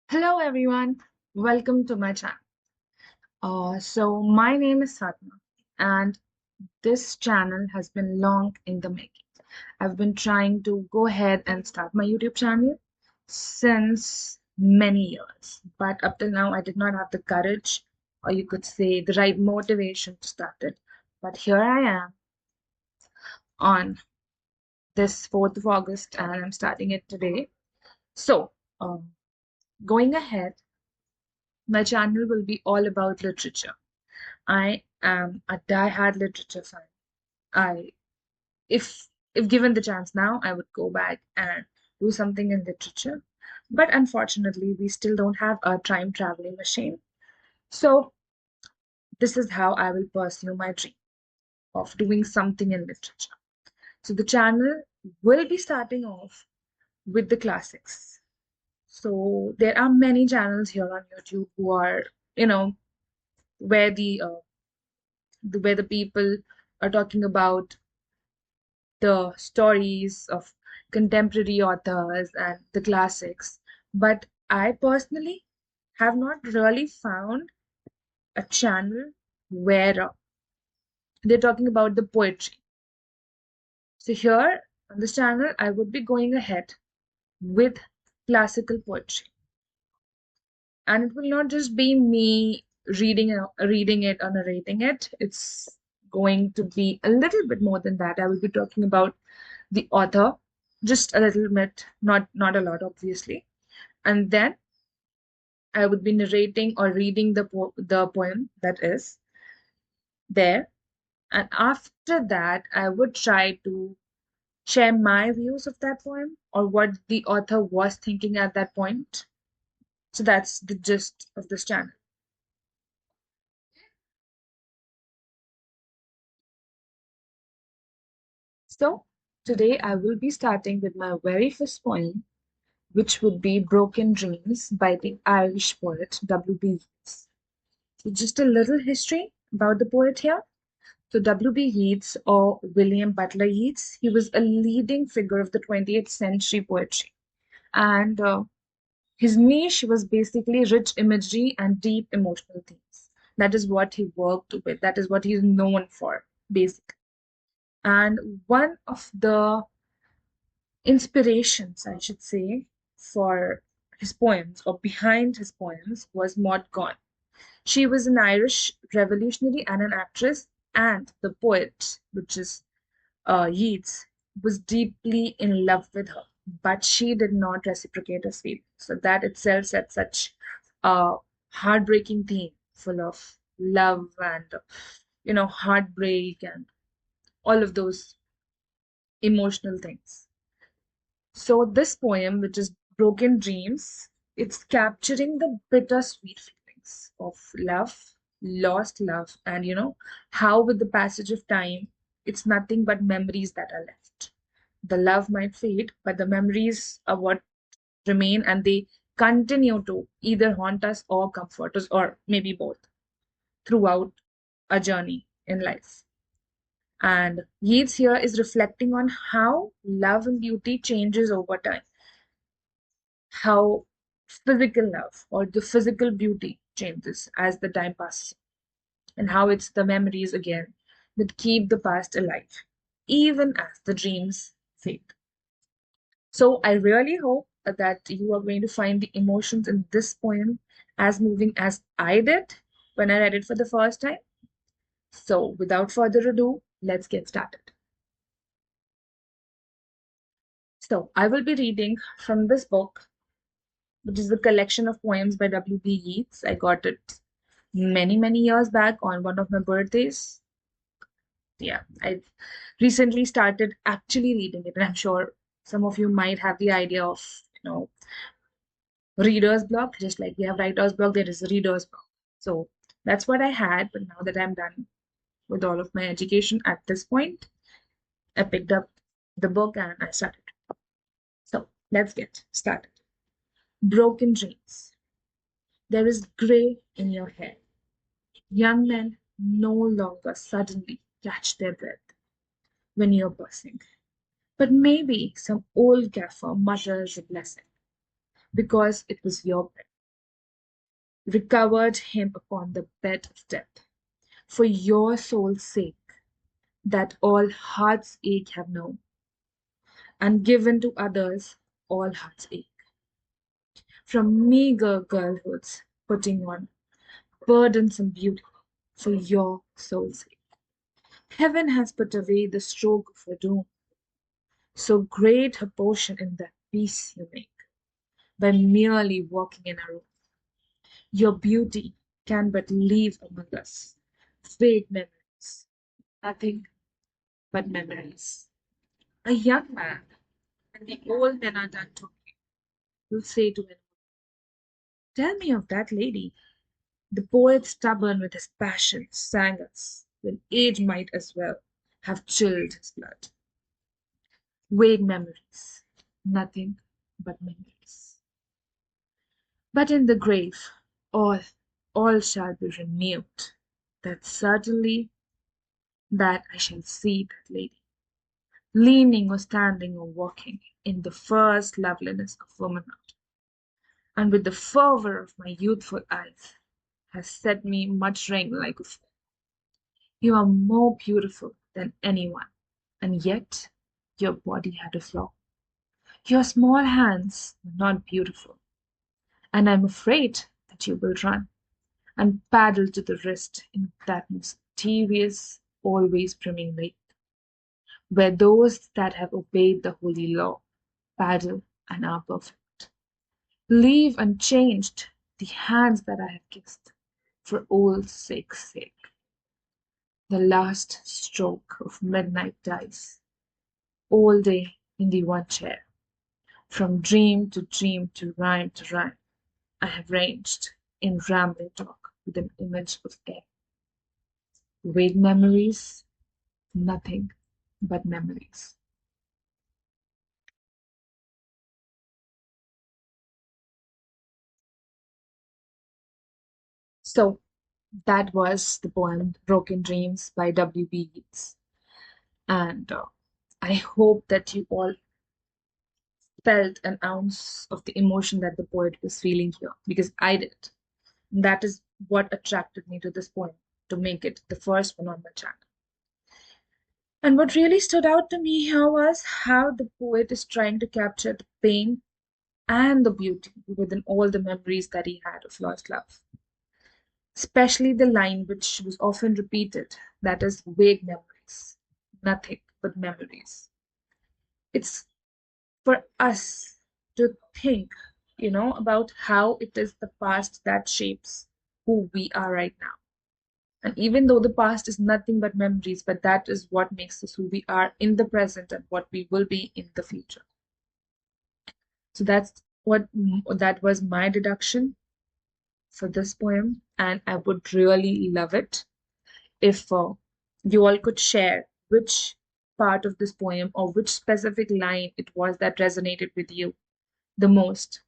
Hello everyone, welcome to my channel. So my name is Satma and this channel has been long in the making. I've been trying to go ahead and start my YouTube channel since many years, but up till now I did not have the courage, or you could say the right motivation to start it. But here I am on this 4th of August and I'm starting it today. So, um, going ahead, my channel will be all about literature. I am a die-hard literature fan. I, if given the chance now, I would go back and do something in literature. But unfortunately, we still don't have a time traveling machine. So this is how I will pursue my dream of doing something in literature. So the channel will be starting off with the classics. So there are many channels here on YouTube who are, you know, where the people are talking about the stories of contemporary authors and the classics. But I personally have not really found a channel where they're talking about the poetry. So here on this channel, I would be going ahead with classical poetry. And it will not just be me reading it or narrating it. It's going to be a little bit more than that. I will be talking about the author, just a little bit, not a lot, obviously. And then I would be narrating or reading the poem that is there. And after that, I would try to share my views of that poem or what the author was thinking at that point. So that's the gist of this channel. So today I will be starting with my very first poem, which would be Broken Dreams by the Irish poet W.B. Yeats. So just a little history about the poet here. So W.B. Yeats, or William Butler Yeats, he was a leading figure of the 20th century poetry. And his niche was basically rich imagery and deep emotional themes. That is what he worked with. That is what he's known for, basically. And one of the inspirations, I should say, for his poems or behind his poems was Maud Gonne. She was an Irish revolutionary and an actress, and the poet, which is Yeats, was deeply in love with her, but she did not reciprocate his feelings. So that itself set such a heartbreaking theme full of love and heartbreak and all of those emotional things. So this poem, which is Broken Dreams, it's capturing the bittersweet feelings of love, lost love, and how with the passage of time, it's nothing but memories that are left. The love might fade, but the memories are what remain, and they continue to either haunt us or comfort us, or maybe both, throughout a journey in life. And Yeats here is reflecting on how love and beauty changes over time, how physical love or the physical beauty changes as the time passes, and how it's the memories again that keep the past alive, even as the dreams fade. So I really hope that you are going to find the emotions in this poem as moving as I did when I read it for the first time. So without further ado, let's get started. So I will be reading from this book, which is a collection of poems by W.B. Yeats. I got it many years back on one of my birthdays. Yeah, I recently started actually reading it, and I'm sure some of you might have the idea of, reader's block. Just like we have writer's block, there is a reader's block. So that's what I had, but now that I'm done with all of my education at this point, I picked up the book and I started. So let's get started. Broken Dreams. There is gray in your hair. Young men no longer suddenly catch their breath when you're buzzing. But maybe some old gaffer mutters a blessing because it was your breath. recovered him upon the bed of death. For your soul's sake, that all hearts ache have known, and given to others all hearts ache. From meager girlhoods, putting on burdensome beauty for your soul's sake. Heaven has put away the stroke of her doom, so great her portion in that peace you make, by merely walking in her room. Your beauty can but leave among us vague memories, nothing but memories. A young man, when the old men are done talking, will say to him, tell me of that lady. The poet, stubborn with his passion, sang us, when age might as well have chilled his blood. Vague memories, nothing but memories. But in the grave, all, all shall be renewed. That certainly that I shall see that lady, leaning or standing or walking in the first loveliness of womanhood, and with the fervor of my youthful eyes, has set me muttering like a fool. You are more beautiful than anyone, and yet your body had a flaw. Your small hands were not beautiful, and I'm afraid that you will run and paddle to the wrist in that mysterious, always brimming lake, where those that have obeyed the holy law paddle and are perfect. Leave unchanged the hands that I have kissed, for old sake's sake. The last stroke of midnight dies, all day in the one chair. From dream to rhyme to rhyme, I have ranged in rambling talk with an image of air. Vague memories, nothing but memories. So that was the poem Broken Dreams by W.B. Yeats. And I hope that you all felt an ounce of the emotion that the poet was feeling here, because I did. And that is what attracted me to this poem, to make it the first one on my channel. And what really stood out to me here was how the poet is trying to capture the pain and the beauty within all the memories that he had of lost love. Especially the line which was often repeated, that is vague memories, nothing but memories. It's for us to think, about how it is the past that shapes who we are right now. And even though the past is nothing but memories, but that is what makes us who we are in the present and what we will be in the future. So that was my deduction for this poem, and I would really love it if you all could share which part of this poem or which specific line it was that resonated with you the most.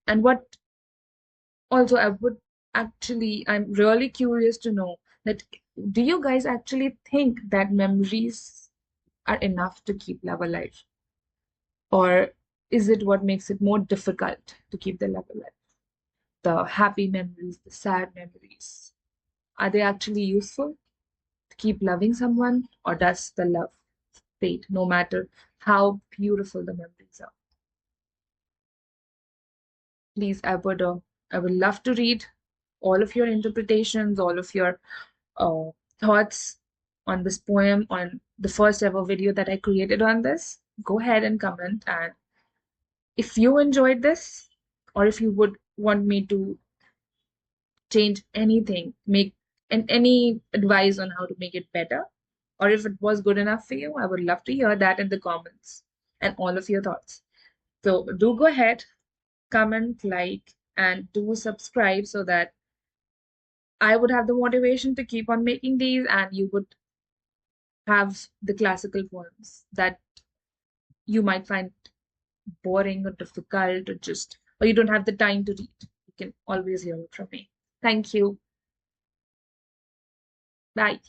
And what also I would I'm really curious to know that, do you guys actually think that memories are enough to keep love alive? Or is it what makes it more difficult to keep the love alive? The happy memories, the sad memories, are they actually useful to keep loving someone, or does the love fade no matter how beautiful the memories are? Please, I would love to read all of your interpretations, all of your uh, thoughts on this poem, on the first ever video that I created on this. Go ahead and comment. And if you enjoyed this, or if you would want me to change anything, make and any advice on how to make it better, or if it was good enough for you, I would love to hear that in the comments and all of your thoughts. So do go ahead, comment, like, and do subscribe so that I would have the motivation to keep on making these, and you would have the classical poems that you might find boring or difficult, or you don't have the time to read. You can always hear it from me. Thank you. Bye.